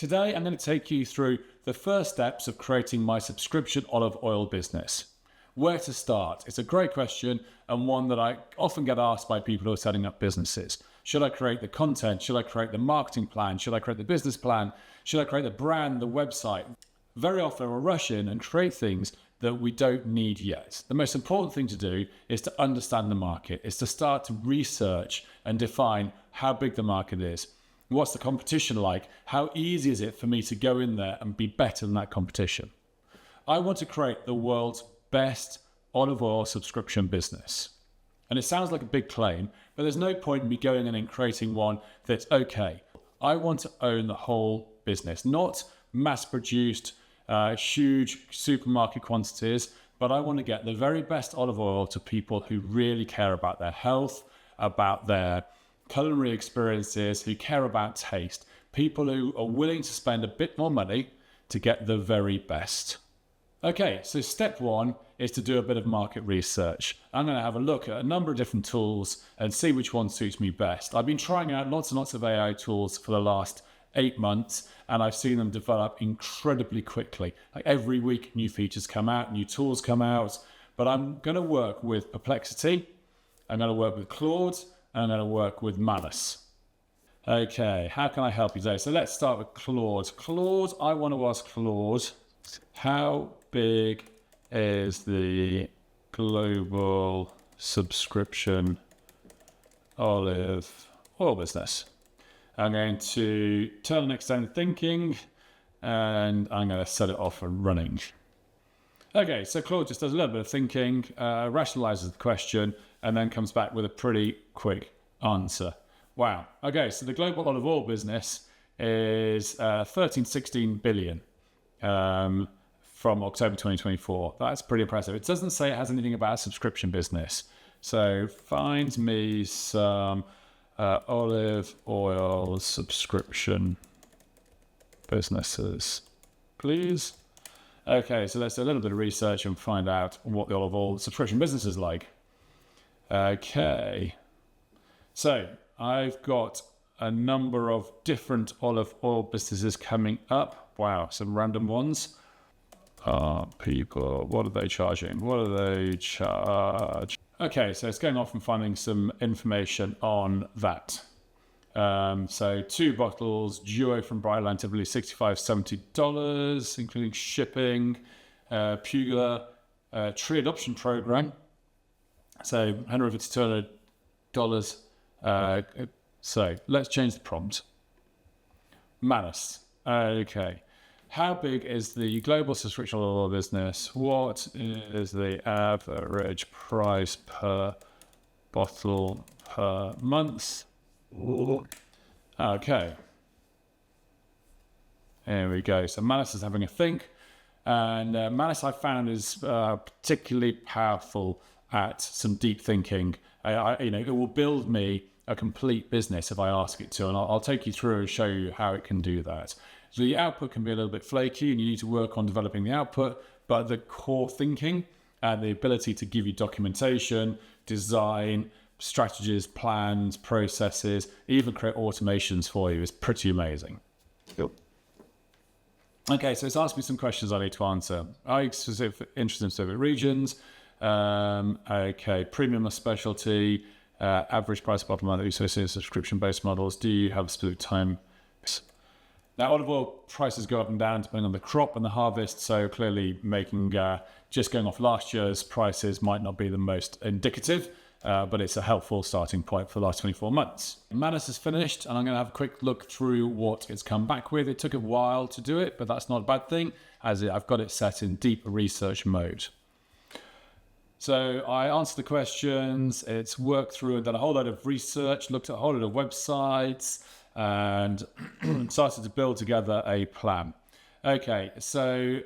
Today, I'm going to take you through the first steps of creating my subscription olive oil business. Where to start? It's a great question and one that I often get asked by people who are setting up businesses. Should I create the content? Should I create the marketing plan? Should I create the business plan? Should I create the brand, the website? Very often we'll rush in and create things that we don't need yet. The most important thing to do is to understand the market, is to start to research and define how big the market is. What's the competition like? How easy is it for me to go in there and be better than that competition? I want to create the world's best olive oil subscription business. And it sounds like a big claim, but there's no point in me going in and creating one that's okay. I want to own the whole business, not mass-produced, huge supermarket quantities, but I want to get the very best olive oil to people who really care about their health, about their culinary experiences, who care about taste, people who are willing to spend a bit more money to get the very best. Okay, so step one is to do a bit of market research. I'm going to have a look at a number of different tools and see which one suits me best. I've been trying out lots and lots of AI tools for the last 8 months, and I've seen them develop incredibly quickly. Like every week, new features come out, new tools come out, but I'm going to work with Perplexity, I'm going to work with Claude, and I'm going to work with Manus. Okay, how can I help you today? So let's start with Claude. Claude, I want to ask Claude, how big is the global subscription olive oil business? I'm going to turn on extended thinking and I'm going to set it off and running. Okay, so Claude just does a little bit of thinking, rationalizes the question, and then comes back with a pretty quick answer. Wow. Okay, so the global olive oil business is 16 billion from October 2024. That's pretty impressive. It doesn't say it has anything about a subscription business. So find me some olive oil subscription businesses, please. Okay, so let's do a little bit of research and find out what the olive oil subscription business is like. Okay, so I've got a number of different olive oil businesses coming up. Wow, some random ones. People, what are they charging? What do they charge? Okay, so it's going off and finding some information on that. So 2 bottles, duo from Bridal Tivoli, $65-70, including shipping. Pugula tree adoption program, so $150 to $200. So let's change the prompt. Manus. Okay. How big is the global subscription oil business? What is the average price per bottle per month? Okay. Here we go. So Manus is having a think. And Manus, I found, is particularly powerful at some deep thinking. It will build me a complete business if I ask it to. And I'll take you through and show you how it can do that. So the output can be a little bit flaky and you need to work on developing the output, but the core thinking and the ability to give you documentation, design, strategies, plans, processes, even create automations for you is pretty amazing. Cool. Okay, so it's asked me some questions I need to answer. Are you interested in specific regions? Okay, premium or specialty, average price per bottle, associated subscription-based models. Do you have a specific time? Now, olive oil prices go up and down depending on the crop and the harvest, so clearly making just going off last year's prices might not be the most indicative, but it's a helpful starting point for the last 24 months. Manus is finished, and I'm going to have a quick look through what it's come back with. It took a while to do it, but that's not a bad thing, as I've got it set in deep research mode. So I answered the questions, it's worked through and done a whole load of research, looked at a whole load of websites, and started to build together a plan. Okay, so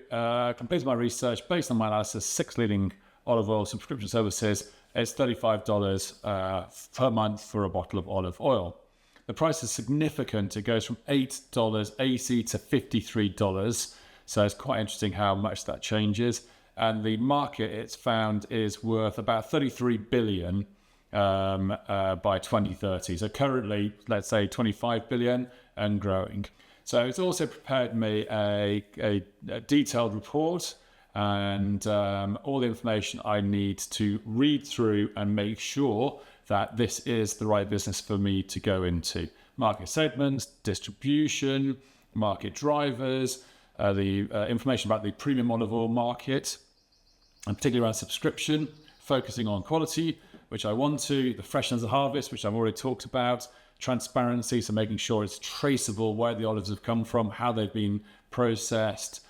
completed my research based on my analysis, 6 leading olive oil subscription services. It's $35 per month for a bottle of olive oil. The price is significant. It goes from $8 AC to $53. So it's quite interesting how much that changes. And the market it's found is worth about 33 billion by 2030. So currently, let's say 25 billion and growing. So it's also prepared me a detailed report and all the information I need to read through and make sure that this is the right business for me to go into. Market segments, distribution, market drivers, the information about the premium olive oil market, and particularly around subscription, focusing on quality, which I want to, the freshness of harvest, which I've already talked about, transparency, so making sure it's traceable where the olives have come from, how they've been processed,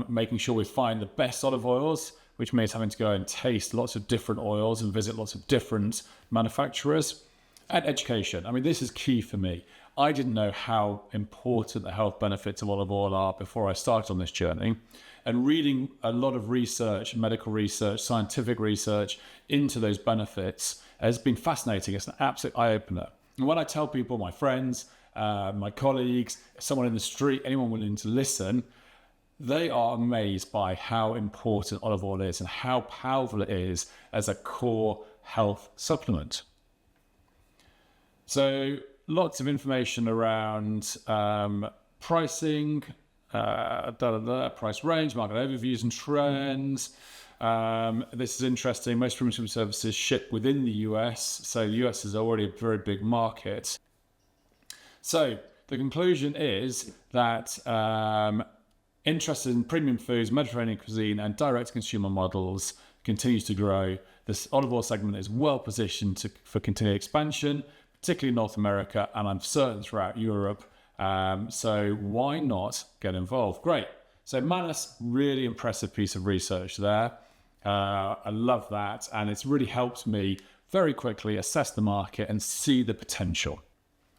making sure we find the best olive oils, which means having to go and taste lots of different oils and visit lots of different manufacturers. And education. I mean, this is key for me. I didn't know how important the health benefits of olive oil are before I started on this journey. And reading a lot of research, medical research, scientific research into those benefits has been fascinating. It's an absolute eye-opener. And when I tell people, my friends, my colleagues, someone in the street, anyone willing to listen, they are amazed by how important olive oil is and how powerful it is as a core health supplement. So lots of information around pricing, price range, market overviews and trends. This is interesting. Most premium services ship within the US, so the US is already a very big market. So the conclusion is that interest in premium foods, Mediterranean cuisine, and direct-to-consumer models continues to grow. This olive oil segment is well positioned for continued expansion, particularly North America, and I'm certain throughout Europe. So why not get involved? Great. So Manus, really impressive piece of research there. I love that. And it's really helped me very quickly assess the market and see the potential.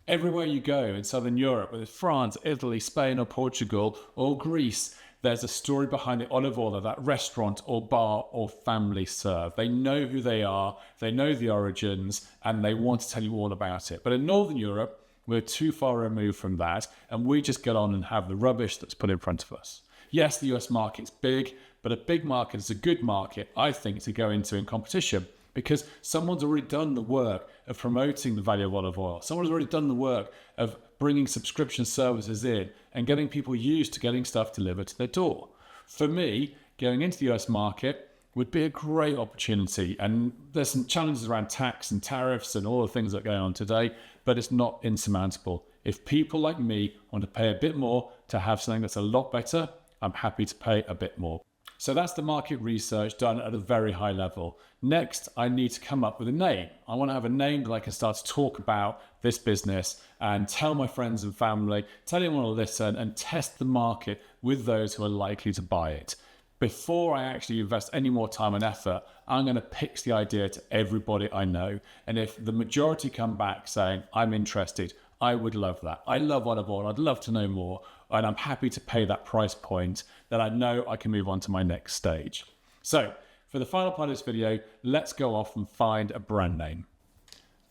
Everywhere you go in Southern Europe, whether it's France, Italy, Spain, or Portugal, or Greece, there's a story behind the olive oil that restaurant or bar or family serve. They know who they are, they know the origins, and they want to tell you all about it. But in Northern Europe, we're too far removed from that, and we just get on and have the rubbish that's put in front of us. Yes, the US market's big, but a big market is a good market, I think, to go into in competition, because someone's already done the work of promoting the value of olive oil. Someone's already done the work of bringing subscription services in and getting people used to getting stuff delivered to their door. For me, going into the US market would be a great opportunity. And there's some challenges around tax and tariffs and all the things that are going on today, but it's not insurmountable. If people like me want to pay a bit more to have something that's a lot better, I'm happy to pay a bit more. So that's the market research done at a very high level. Next, I need to come up with a name. I want to have a name that I can start to talk about this business and tell my friends and family, tell anyone to listen, and test the market with those who are likely to buy it. Before I actually invest any more time and effort, I'm going to pitch the idea to everybody I know. And if the majority come back saying, I'm interested, I would love that. I love olive oil. I'd love to know more. And I'm happy to pay that price point, then I know I can move on to my next stage. So for the final part of this video, let's go off and find a brand name.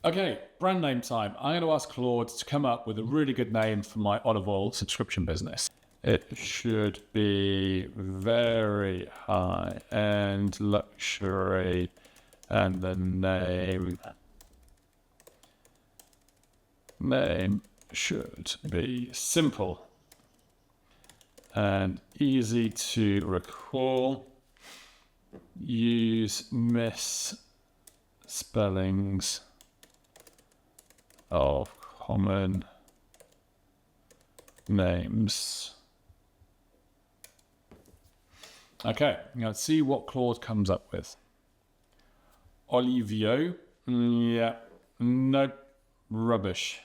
Okay, brand name time. I'm going to ask Claude to come up with a really good name for my olive oil subscription business. It should be very high-end luxury, and the name should be simple and easy to recall. Use misspellings of common names. Okay, now let's see what Claude comes up with. Olivio, yeah, no, rubbish.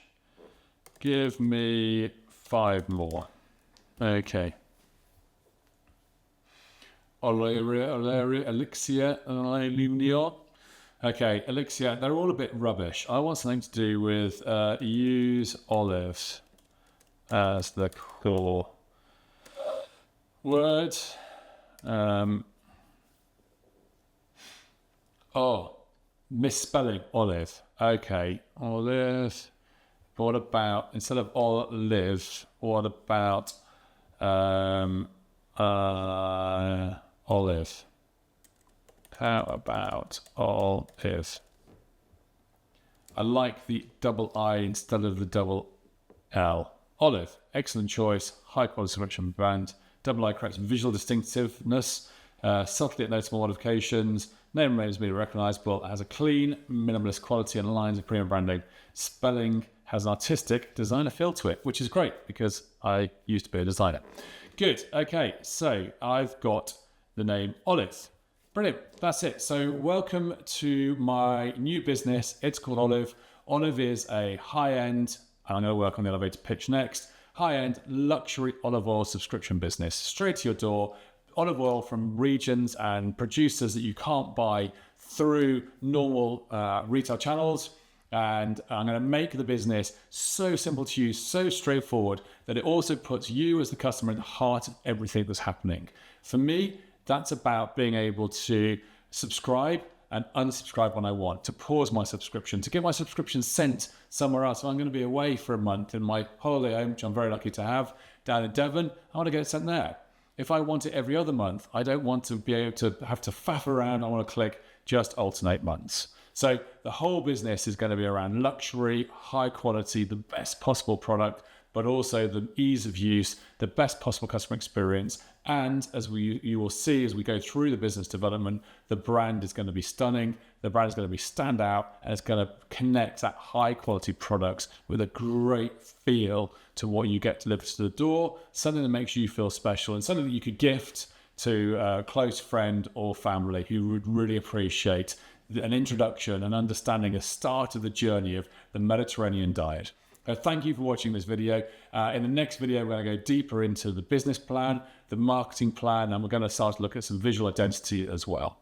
Give me 5 more. Okay. Elixir, okay, Elixir, they're all a bit rubbish. I want something to do with use olives as the core word. Misspelling olive. Okay, olive. What about, instead of olive, what about olive? How about olive? I like the double I instead of the double L. Olive, excellent choice, high quality selection brand. Double I creates visual distinctiveness, subtly noticeable modifications. Name remains immediately recognizable. It has a clean, minimalist quality and lines of premium branding. Spelling has an artistic designer feel to it, which is great because I used to be a designer. Good. Okay, so I've got the name Olive. Brilliant. That's it. So welcome to my new business. It's called Olive. Olive is a high-end, and I'm going to work on the elevator pitch next, high-end luxury olive oil subscription business. Straight to your door. Olive oil from regions and producers that you can't buy through normal retail channels. And I'm going to make the business so simple to use, so straightforward, that it also puts you as the customer in the heart of everything that's happening. For me, that's about being able to subscribe and unsubscribe when I want, to pause my subscription, to get my subscription sent somewhere else. If I'm going to be away for a month in my holiday home, which I'm very lucky to have, down in Devon, I want to get it sent there. If I want it every other month, I don't want to be able to have to faff around. I want to click just alternate months. So the whole business is going to be around luxury, high quality, the best possible product, but also the ease of use, the best possible customer experience. And as you will see as we go through the business development, the brand is going to be stunning. The brand is going to be stand out, and it's going to connect that high quality products with a great feel to what you get delivered to the door, something that makes you feel special and something that you could gift to a close friend or family who would really appreciate an introduction and understanding a start of the journey of the Mediterranean diet. Thank you for watching this video. In the next video, we're going to go deeper into the business plan, the marketing plan, and we're going to start to look at some visual identity as well.